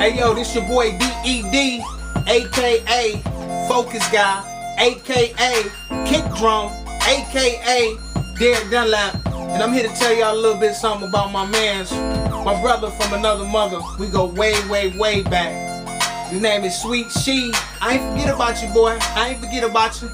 Hey yo, this your boy D.E.D, aka Focus Guy, aka Kick Drum, aka Derek Dunlap, and I'm here to tell y'all a little bit something about my mans, my brother from another mother. We go way, way, way back. His name is Sweet She. I ain't forget about you, boy. I ain't forget about you.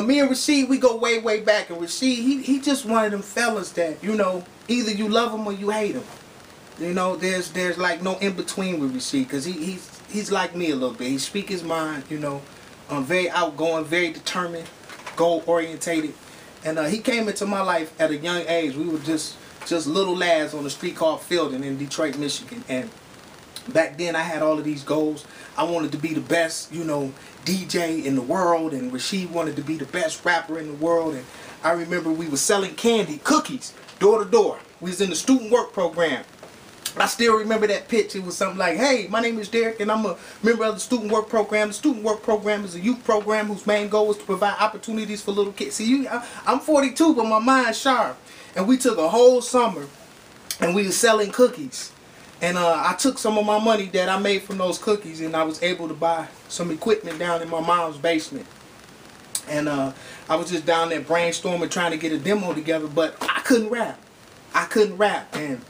Me and Rashid, we go way, way back. And Rashid, he just one of them fellas that, you know, either you love him or you hate him. You know, there's like no in between with Rashid, because he's like me a little bit. He speak his mind, you know, very outgoing, very determined, goal orientated. And he came into my life at a young age. We were just little lads on the street called Fielding in Detroit, Michigan. And back then I had all of these goals. I wanted to be the best, you know, DJ in the world, and Rashid wanted to be the best rapper in the world. And I remember we were selling candy, cookies, door to door. We was in the student work program. I still remember that pitch. It was something like, hey, my name is Derek and I'm a member of the student work program. The student work program is a youth program whose main goal is to provide opportunities for little kids. See, I'm 42, but my mind's sharp. And we took a whole summer and we were selling cookies. And I took some of my money that I made from those cookies and I was able to buy some equipment down in my mom's basement. And I was just down there brainstorming, trying to get a demo together, but I couldn't rap. I couldn't rap. And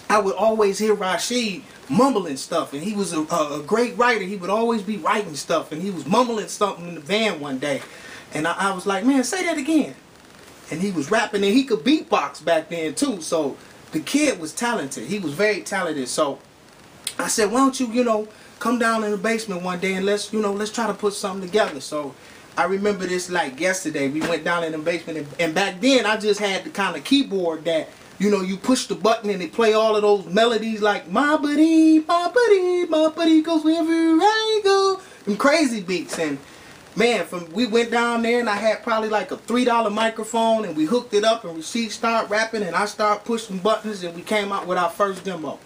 I would always hear Rashid mumbling stuff, and he was a great writer. He would always be writing stuff, and he was mumbling something in the van one day. And I was like, man, say that again. And he was rapping, and he could beatbox back then too, so the kid was talented. He was very talented. So I said, why don't you, you know, come down in the basement one day and let's try to put something together. So I remember this like yesterday. We went down in the basement, and back then I just had the kind of keyboard that, you know, you push the button and they play all of those melodies like my buddy goes wherever I go. Them crazy beats. And man, we went down there and I had probably like a $3 microphone, and we hooked it up, and Rashid started rapping and I started pushing buttons, and we came out with our first demo.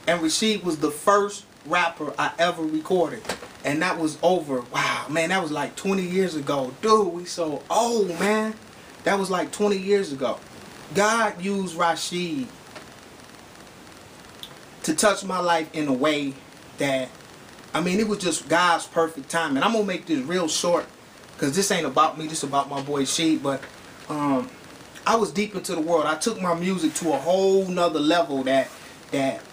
And Rashid was the first rapper I ever recorded. And that was over, wow, man, that was like 20 years ago. Dude, we so old, man. That was like 20 years ago. God used Rashid to touch my life in a way that, I mean, it was just God's perfect time. And I'm going to make this real short, because this ain't about me, this about my boy Sheed. But I was deep into the world. I took my music to a whole nother level that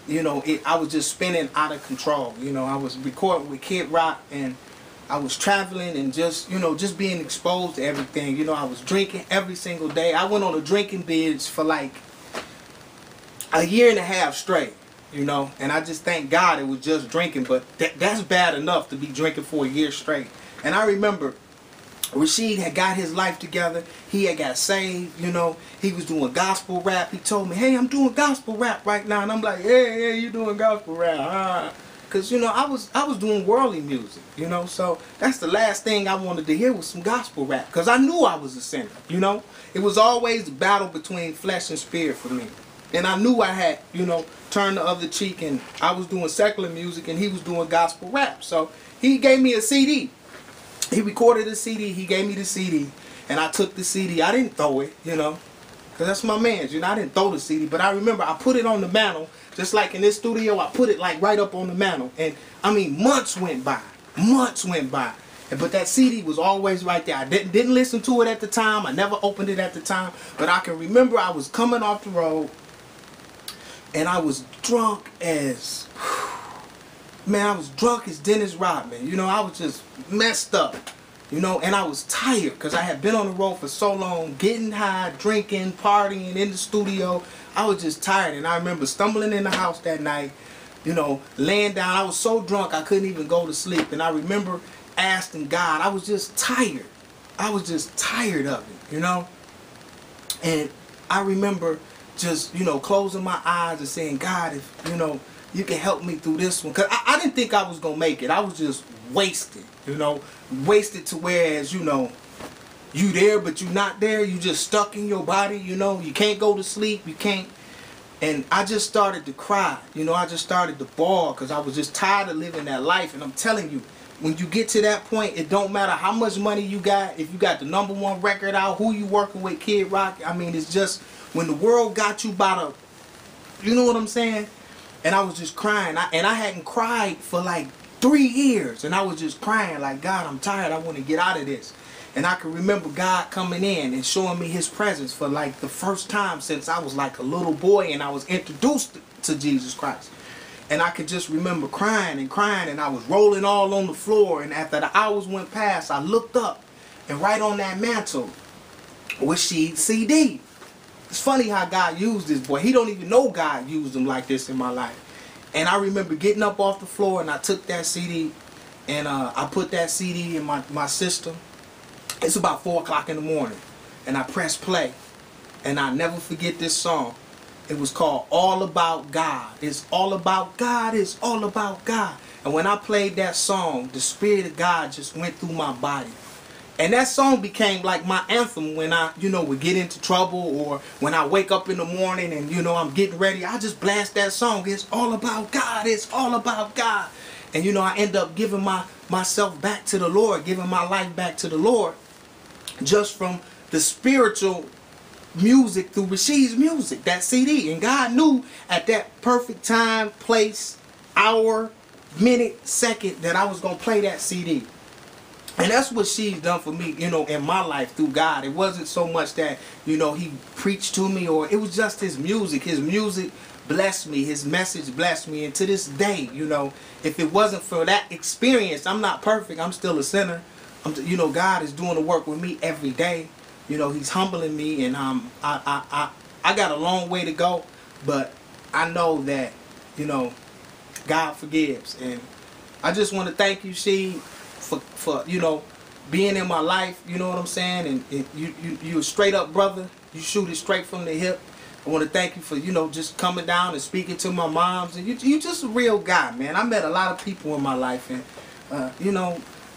you know, I was just spinning out of control. You know, I was recording with Kid Rock, and I was traveling and just, you know, just being exposed to everything. You know, I was drinking every single day. I went on a drinking binge for like a year and a half straight, you know. And I just thank God it was just drinking, but that's bad enough to be drinking for a year straight. And I remember Rashid had got his life together. He had got saved, you know. He was doing gospel rap. He told me, hey, I'm doing gospel rap right now. And I'm like, yeah, you doing gospel rap, Because, you know, I was doing worldly music, you know. So that's the last thing I wanted to hear was some gospel rap. Because I knew I was a sinner, you know. It was always a battle between flesh and spirit for me. And I knew I had, you know, turned the other cheek. And I was doing secular music and he was doing gospel rap. So he gave me a CD. He recorded a CD. He gave me the CD. And I took the CD. I didn't throw it, you know. Because that's my man's, you know. I didn't throw the CD. But I remember I put it on the mantle. Just like in this studio, I put it like right up on the mantle. And I mean, months went by. Months went by. But that CD was always right there. I didn't listen to it at the time. I never opened it at the time. But I can remember I was coming off the road. And I was drunk as... Man, I was drunk as Dennis Rodman. You know, I was just messed up. You know, and I was tired because I had been on the road for so long, getting high, drinking, partying, in the studio. I was just tired, and I remember stumbling in the house that night, you know, laying down. I was so drunk I couldn't even go to sleep, and I remember asking God. I was just tired. I was just tired of it, you know. And I remember just, you know, closing my eyes and saying, God, if, you know, you can help me through this one. Because I didn't think I was going to make it. I was just wasted, you know. Wasted to whereas, you know, you there but you not there. You just stuck in your body, you know. You can't go to sleep. You can't. And I just started to cry. You know, I just started to bawl because I was just tired of living that life. And I'm telling you, when you get to that point, it don't matter how much money you got. If you got the #1 record out, who you working with, Kid Rock. I mean, it's just when the world got you by the, you know what I'm saying? And I was just crying. I hadn't cried for like 3 years. And I was just crying like, God, I'm tired. I want to get out of this. And I can remember God coming in and showing me his presence for like the first time since I was like a little boy and I was introduced to Jesus Christ. And I could just remember crying and crying, and I was rolling all on the floor. And after the hours went past, I looked up, and right on that mantle was Sheed's CD. It's funny how God used this boy. He don't even know God used him like this in my life. And I remember getting up off the floor, and I took that CD, and I put that CD in my system. It's about 4 o'clock in the morning, and I pressed play, and I never forget this song. It was called All About God. It's all about God. It's all about God. And when I played that song, the Spirit of God just went through my body. And that song became like my anthem when I, would get into trouble, or when I wake up in the morning and, I'm getting ready. I just blast that song. It's all about God. It's all about God. And, I end up giving myself back to the Lord, giving my life back to the Lord just from the spiritual music through Rasheed's music, that CD. And God knew at that perfect time, place, hour, minute, second that I was going to play that CD. And that's what she's done for me, in my life through God. It wasn't so much that, he preached to me, or it was just his music. His music blessed me. His message blessed me. And to this day, if it wasn't for that experience, I'm not perfect. I'm still a sinner. God is doing the work with me every day. He's humbling me, and I got a long way to go, but I know that, God forgives. And I just want to thank you, Sheed, for being in my life, you know what I'm saying? And you a straight up brother. You shoot it straight from the hip. I want to thank you for, just coming down and speaking to my moms. And you just a real guy, man. I met a lot of people in my life, and,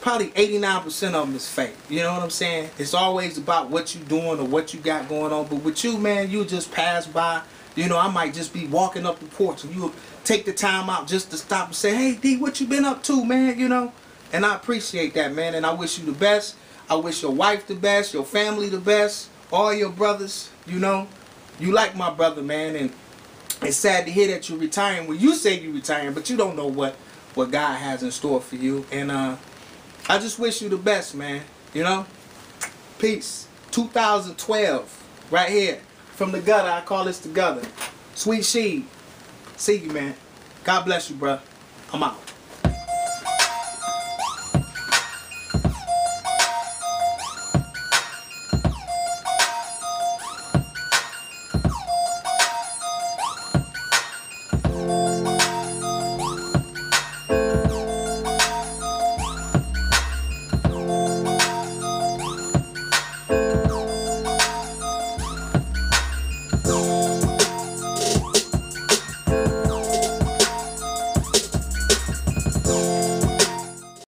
probably 89% of them is fake. You know what I'm saying? It's always about what you doing or what you got going on. But with you, man, you just pass by. I might just be walking up the porch, and you'll take the time out just to stop and say, hey, D, what you been up to, man? And I appreciate that, man. And I wish you the best. I wish your wife the best, your family the best, all your brothers, You like my brother, man. And it's sad to hear that you're retiring. Well, you say you're retiring, but you don't know what God has in store for you. And I just wish you the best, man. Peace. 2012, right here. From the gutter, I call this the gutter. Sweet Sheed. See you, man. God bless you, bro. I'm out.